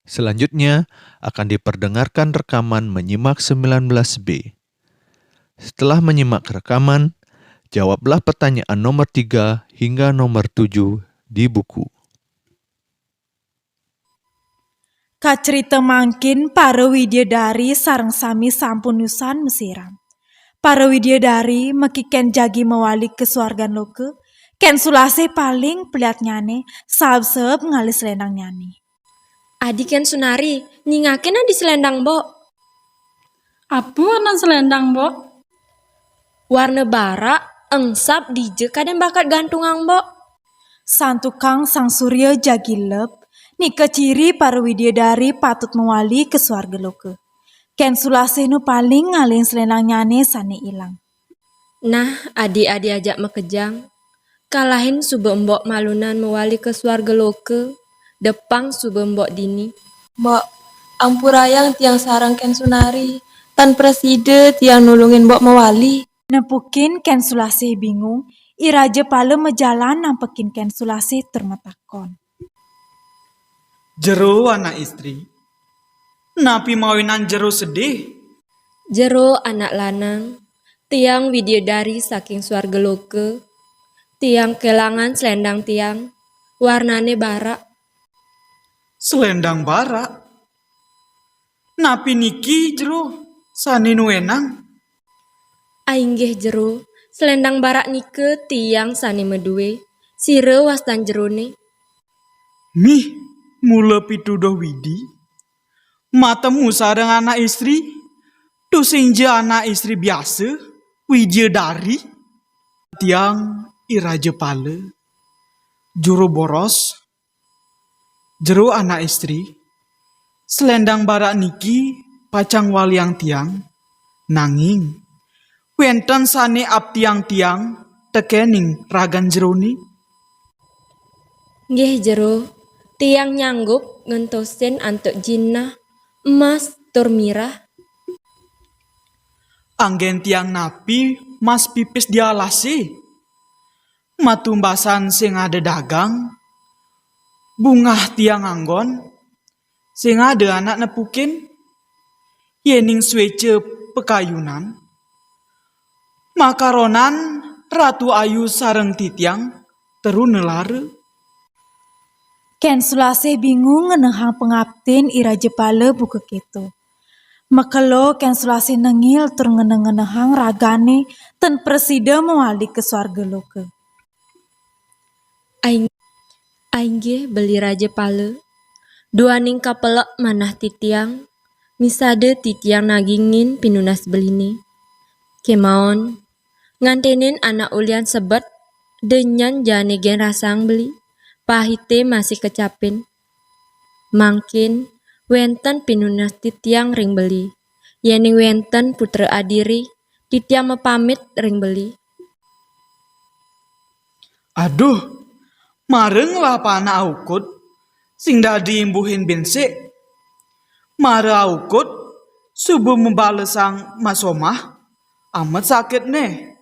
Selanjutnya akan diperdengarkan rekaman menyimak 19B. Setelah menyimak rekaman, jawablah pertanyaan nomor 3 hingga nomor 7 di buku. Kacerita mangkin para widyadari sareng sami sampun yusan mesiram. Para widyadari mekiken jagi mewali ke suargan loke, ken sulase paling peliat nyane, sahab-sahab ngalis selendang nyane. Adik Ken Sunari, nyingakin di selendang, Bo. Apa warna selendang, Bo? Warna bara, engsap dije kadang bakat gantungang, Bo. Sang tukang sang surya jagi lep, nika ciri para widyadari patut mewali ke suarga loke. Ken sulase nu paling ngalin selendang nyane sane ilang. Nah, adik-adik ajak mekejang. Kalahin sube mbok malunan mewali ke suarga loke. Depang sube mbok dini. Mbok, ampurayang tiang sarang Ken Sunari, tan preside tiang nulungin mbok mewali. Nepukin Ken sulase bingung, iraje pale mejalan nampekin Ken sulase termetakon. Jero anak istri, napi mawinan jero sedih. Jero anak lanang, tiang widyadari saking suarga loke, tiang kelangan selendang tiang, warnane bara. Selendang bara. Napi niki jero sani nuenang. Ainggih jero, selendang bara nike tiang sani medue, sire wastan jerone. Mih, mula pituduh widi. Matemu sareng anak istri, tusinje anak istri biasa, widyadari. Tiang iraje pale, juru boros, jero anak istri, selendang barak niki pacang waliang tiang, nanging wenten sane ap tiang-tiang tekening ragan jeroni. Nggih jero, tiang nyanggup ngentosin antuk jinnah, emas, tur mirah. Anggen tiang napi mas pipis dialasi. Matumbasan sing ada dagang, bungah tiang anggon, sing ada anak nepukin, yening swece pekayunan, makaronan Ratu Ayu sareng titiang terune lare. Ken sulase bingung ngenehang pengaptin iraje pale buka keto. Makelo Ken sulase nengil tur ngenehang ragane ten presida mewali ke suarga loke. Ainggih beli raja pale, duaning kapelek manah titiang, misade titiang nagingin pinunas beline. Kemaon, ngantenin anak ulian sebet, denyan jane gen rasang beli, pahite masih kecapin. Mangkin, wenten pinunas titiang ring beli, yening wenten putra adiri, titiang mepamit ring beli. Aduh, mareng lah pana aukut, sing dadi imbuhin bensik. Mare aukut, subuh membalesang masomah, amat sakit nih.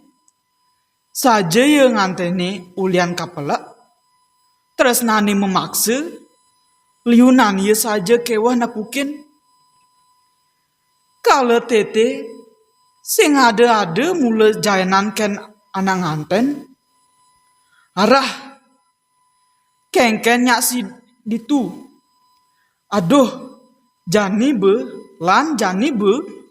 Saja yang nganteni ulian kapelak, terus nani memaksa, liunan ye saja kewah napukin. Kalau tete, sing ada mula jainan ken anak nganten, arah kengken nyak si ditu. Aduh, jani be, lan jani be.